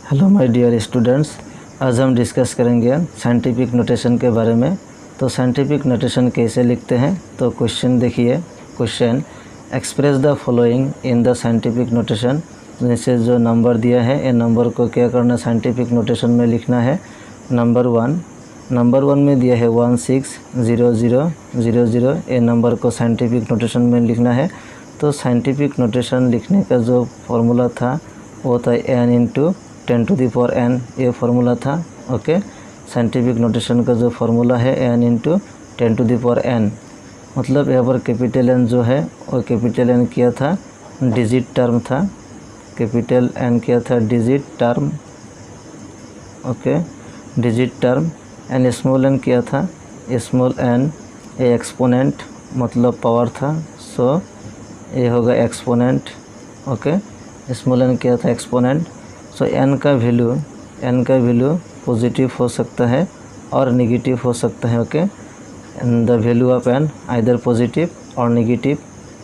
Hello my dear students, आज हम discuss करेंगे साइंटिफिक नोटेशन के बारे में। तो साइंटिफिक नोटेशन कैसे लिखते हैं, तो क्वेश्चन देखिए। Question, express the following in the scientific notation. जैसे जो नंबर दिया है, ये नंबर को क्या करना, साइंटिफिक नोटेशन में लिखना है। नंबर वन में दिया है 160000, ये नंबर को साइंटिफिक नोटेशन में लिखना है। तो साइंटिफिक नोटेशन लिखने का जो फॉर्मूला था वो था n into 10 to the power n, ये फार्मूला था। ओके, साइंटिफिक नोटेशन का जो फार्मूला है n into 10 to the power n। मतलब यहाँ पर कैपिटल N जो है वो कैपिटल N किया था डिजिट टर्म था, कैपिटल N किया था digit term. Okay, digit term. And small n किया था स्मॉल n, ये एक्सपोनेंट मतलब पावर था, सो ये होगा एक्सपोनेंट। ओके, स्मॉल n किया था एक्सपोनेंट। सो n का वैल्यू पॉजिटिव हो सकता है और नेगेटिव हो सकता है। Okay, the value of n either positive और नेगेटिव,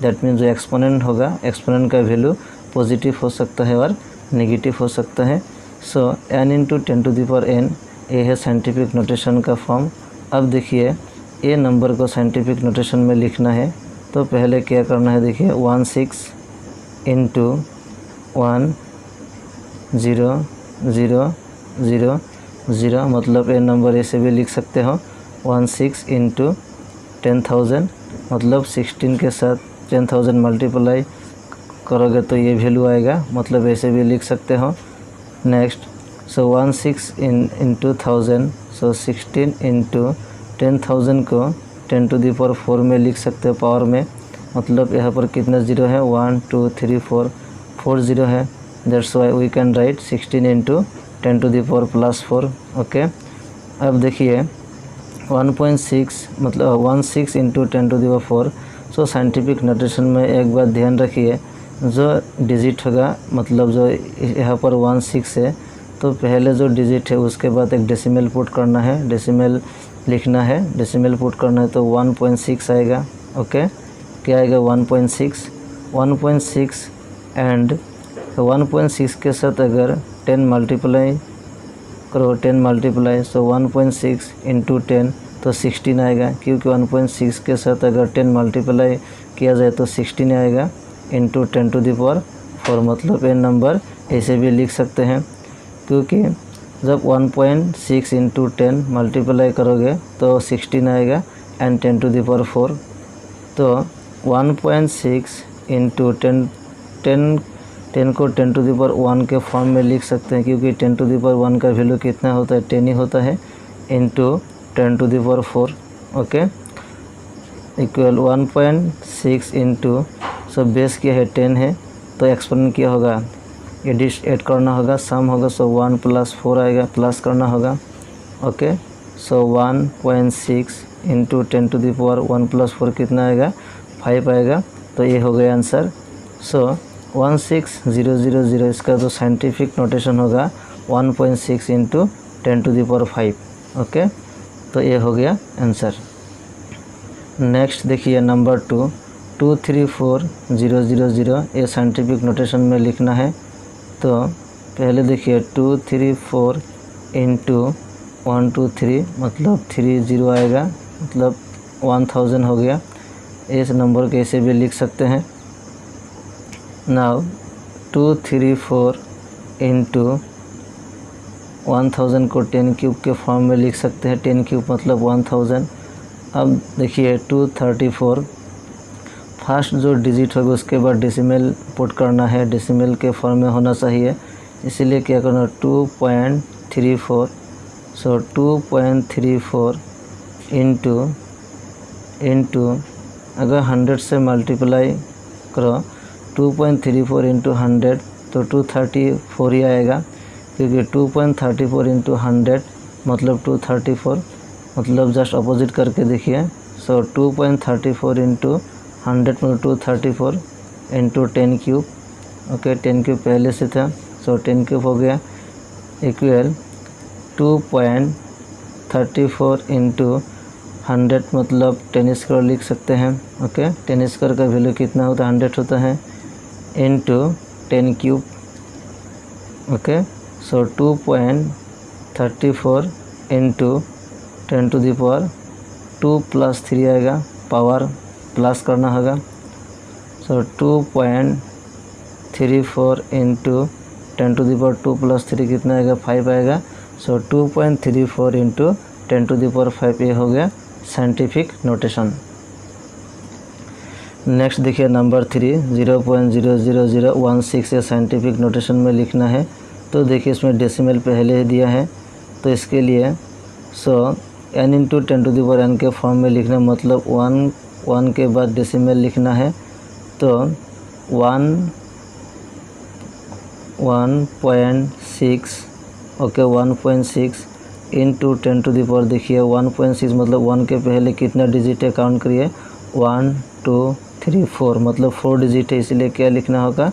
दैट मीन्स जो एक्सपोनेंट होगा, एक्सपोनेंट का वैल्यू पॉजिटिव हो सकता है और नेगेटिव हो सकता है। So n into 10 to the power n, ये है साइंटिफिक नोटेशन का फॉर्म। अब देखिए, ये नंबर को साइंटिफिक नोटेशन में लिखना है तो पहले क्या करना है, देखिए 16 इंटू 1000, मतलब ये नंबर ऐसे भी लिख सकते हो। 16 इंटू 10,000, मतलब 16 के साथ 10,000 मल्टीप्लाई करोगे तो ये वैल्यू आएगा, मतलब ऐसे भी लिख सकते हो। नेक्स्ट, सो 16 इंटू 1000, सो 16 इंटू 10,000 को 10 टू द पावर 4 में लिख सकते हो, पावर में। मतलब यहाँ पर कितना जीरो है, 1 2 3 4 जीरो है। That's why we can write 16 into 10 to the power plus 4। Okay, अब देखिए 1.6 मतलब 16 into 10 to the power 4। So scientific notation में एक बात ध्यान रखिए, जो डिजिट होगा, मतलब जो यहाँ पर 16 है तो पहले जो डिजिट है उसके बाद एक डेसिमल पुट करना है, डेसिमल लिखना है, डेसिमल पुट करना है तो 1.6 आएगा। ओके, क्या आएगा 1.6 एंड 1.6 के साथ अगर 10 मल्टीप्लाई करो, 10 मल्टीप्लाई, सो 1.6 इंटू 10 तो 16 आएगा, क्योंकि 1.6 के साथ अगर 10 मल्टीप्लाई किया जाए तो 16 आएगा इंटू 10 टू द पावर 4। मतलब ये नंबर ऐसे भी लिख सकते हैं, क्योंकि जब 1.6 इंटू 10 मल्टीप्लाई करोगे तो 16 आएगा एंड 10 टू द पावर 4। तो 1.6 इंटू 10 को 10 टू द पावर 1 के फॉर्म में लिख सकते हैं, क्योंकि 10 टू द पावर 1 का वैल्यू कितना होता है, 10 ही होता है, into 10 to the power 4। Okay, equal 1.6 into, so base क्या है 10 है, तो एक्सपोनेंट क्या होगा, एड करना होगा, सम होगा, सो 1 प्लस 4 आएगा, प्लस करना होगा। Okay, so 1.6 into 10 to the power 1 plus 4 कितना आएगा, 5 आएगा। तो ये हो गया आंसर। सो 16000, इसका जो साइंटिफिक नोटेशन होगा 1.6 into 10 to the power 5। Okay, तो ये हो गया आंसर। नेक्स्ट देखिए नंबर 234000, ये साइंटिफिक नोटेशन में लिखना है। तो पहले देखिए 234 इंटू 123, मतलब 30 आएगा, मतलब 1000 हो गया। इस नंबर कैसे भी लिख सकते हैं। नाउ 234 इंटू 1000 को 10 क्यूब के फॉर्म में लिख सकते हैं, 10 क्यूब मतलब 1000। अब देखिए 234, फर्स्ट जो डिजिट होगा उसके बाद डेसिमल पुट करना है, डेसिमल के फॉर्म में होना चाहिए, इसीलिए क्या करना, 2.34। सो 2.34 इंटू अगर 100 से मल्टीप्लाई करो, 2.34 इंटू 100 तो 234 ही आएगा, क्योंकि 2.34 इंटू 100 मतलब 234, मतलब जस्ट अपोजिट करके देखिए। सो 2.34 इंटू 100 मतलब 234 इंटू 10 क्यूब। ओके, 10 क्यूब पहले से था, सो 10 क्यूब हो गया, इक्वल 2.34 इंटू 100 मतलब 10 स्क्वायर लिख सकते हैं। ओके, 10 स्क्वायर का वैल्यू कितना होता है, 100 होता है, इंटू 10 क्यूब। ओके, सो 2.34 इंटू 10⁻² प्लस 3 आएगा, पावर प्लस करना होगा। सो 2.34 इंटू 10⁻² प्लस 3 कितना आएगा, 5 आएगा। सो 2.34 इंटू 10⁵ ये हो गया साइंटिफिक नोटेशन। नेक्स्ट देखिए नंबर 3 0.00016 ये साइंटिफिक नोटेशन में लिखना है। तो देखिए इसमें डेसिमल पहले ही दिया है, तो इसके लिए n इंटू 10⁻n के फॉर्म में लिखना, मतलब 1 के बाद डेसिमल लिखना है। तो 1.6 ओके 1.6 इंटू 10⁻, देखिए 1.6 मतलब 1 के पहले कितना डिजिट है काउंट करिए, 1 2 3 4 मतलब 4 डिजिट है, इसलिए क्या लिखना होगा,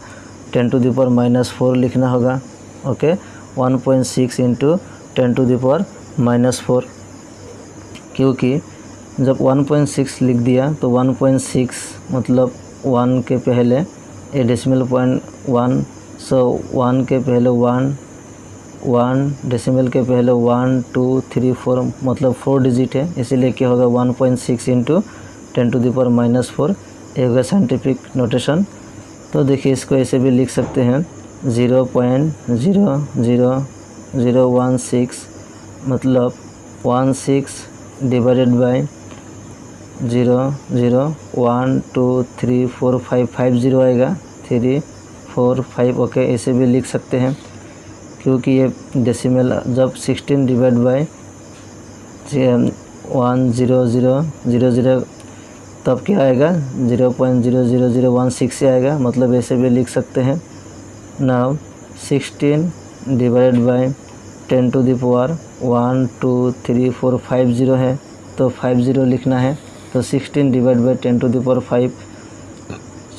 10⁻⁻4 लिखना होगा। ओके 1.6 इंटू 10⁻⁻4, क्योंकि जब 1.6 लिख दिया तो 1.6 मतलब 1 के पहले ए डेसिमल पॉइंट 1, सो 1 के पहले 1 डेसिमल के पहले 1 2 3 4 मतलब 4 डिजिट है, इसीलिए क्या होगा 1.6 इंटू 10⁻⁻4 ये होगा साइंटिफिक नोटेशन। तो देखिए इसको ऐसे भी लिख सकते हैं 0.00016 मतलब 16 डिवाइडेड बाय 0 0 1 2 3 4 5 5 0 आएगा 3 4 5 ओके ऐसे भी लिख सकते हैं, क्योंकि ये डेसिमल जब 16 डिवाइड बाय 10000 तब क्या आएगा 0.00016 से आएगा, मतलब ऐसे भी लिख सकते हैं। नाउ 16 डिवाइडेड बाय 10⁻1 2 3 4 5 0 है, तो 5 0 लिखना है। तो 16 डिवाइड बाय 10⁵,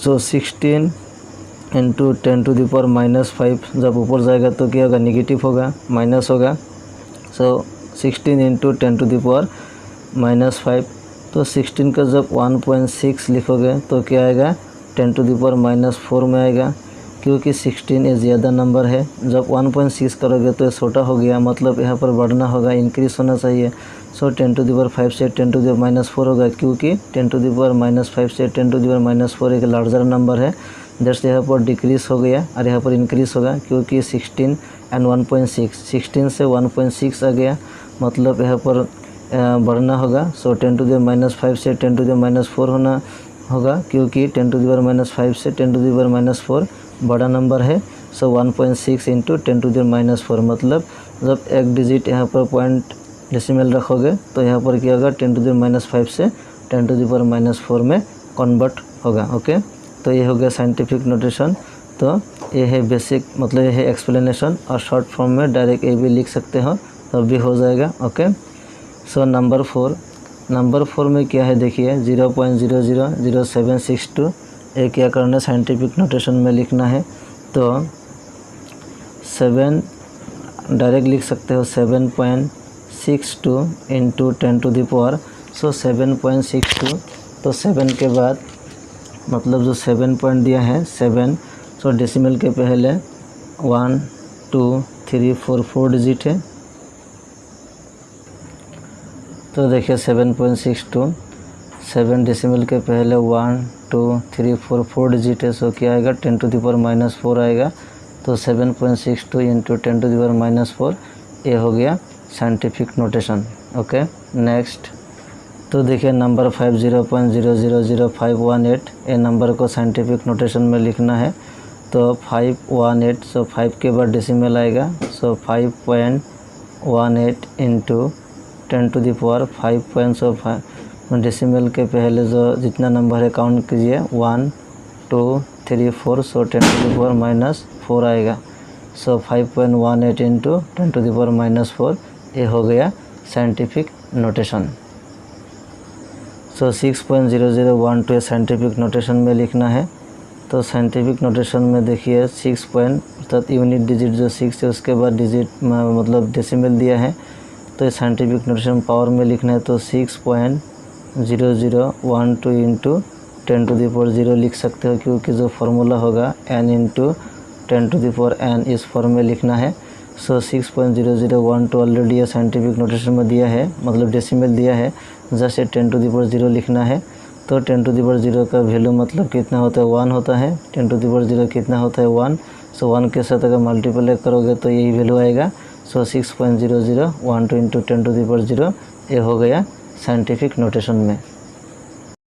सो 16 इंटू 10⁻⁻5 जब ऊपर जाएगा तो क्या होगा, नेगेटिव होगा, माइनस होगा। सो 16 इंटू 10⁻⁻5, तो 16 का जब 1.6 लिखोगे तो क्या आएगा 10⁻⁻4 में आएगा, क्योंकि 16 ये ज़्यादा नंबर है। जब 1.6 करोगे तो ये छोटा हो गया, मतलब यहाँ पर बढ़ना होगा, इंक्रीज होना चाहिए। सो 10⁻5 से 10⁻⁻4 होगा, क्योंकि 10⁻⁻5 से 10⁻⁻4 एक लार्जर नंबर है, जैसे यहाँ पर डिक्रीज हो गया और यहाँ पर इंक्रीज होगा, क्योंकि 16 एंड 1.6 16 से 1.6 आ गया, मतलब यहाँ पर बढ़ना होगा। सो 10⁻⁻5 से 10⁻⁻4 होना होगा, क्योंकि 10⁻⁻5 से 10⁻⁻4 बड़ा नंबर है। सो 1.6 इंटू 10⁻⁻4 मतलब जब एक डिजिट यहाँ पर पॉइंट डेसिमल रखोगे तो यहाँ पर क्या होगा 10⁻⁻5 से 10⁻⁻4 में कन्वर्ट होगा। ओके, तो ये हो गया साइंटिफिक नोटेशन। तो ये है बेसिक, मतलब ये है एक्सप्लेनेशन, और शॉर्ट फॉर्म में डायरेक्ट ये भी लिख सकते हो तब भी हो जाएगा। ओके, सो नंबर 4 में क्या है देखिए 0.000762 ये क्या करना, साइंटिफिक नोटेशन में लिखना है। तो 7 डायरेक्ट लिख सकते हो 7.62 इंटू 10⁻, सो 7.62, तो 7 के बाद मतलब जो 7 पॉइंट दिया है 7, सो डेसिमल के पहले 1 2 3 4 4 डिजिट है, तो देखिए 7.62 7 डेसिमल के पहले 1 2 3 4 4 डिजिट है, सो क्या आएगा 10⁻⁻4 आएगा। तो 7.62 इंटू 10⁻⁻4 ये हो गया साइंटिफिक नोटेशन। ओके, नेक्स्ट तो देखिए नंबर 5 0.000518 ये नंबर को साइंटिफिक नोटेशन में लिखना है। तो 518, सो 5 के बाद डेसिमल आएगा, सो 5.18 इंटू 10⁻5 डेसिमल के पहले जो जितना नंबर है काउंट कीजिए 1 2 3 4, सो 10⁻⁻4 आएगा। सो 5.18 इंटू 10⁻⁻4 ये हो गया साइंटिफिक नोटेशन। सो 6.0012 साइंटिफिक नोटेशन में लिखना है। तो साइंटिफिक नोटेशन में देखिए 6 पॉइंट अर्थात यूनिट डिजिट जो 6 है उसके बाद डिजिट मतलब डेसिमल दिया है, तो ये साइंटिफिक नोटेशन पावर में लिखना है। तो 6.0012 इंटू 10⁻0 लिख सकते हो, क्योंकि जो फार्मूला होगा n इंटू 10⁻n इस फॉर्म में लिखना है। सो 6.0012 ऑलरेडी साइंटिफिक नोटेशन में दिया है, मतलब डेसिमल दिया है, जस्ट 10 टू द पावर 0 लिखना है। तो 10 टू द पावर 0 का वैल्यू मतलब कितना होता है 1 होता है। 10 टू द पावर 0 कितना होता है 1। सो 1 के साथ अगर मल्टीप्लाई करोगे तो यही वैल्यू आएगा। सो 6.0012 इंटू 10 टू द पावर 0 ये हो गया साइंटिफिक नोटेशन में।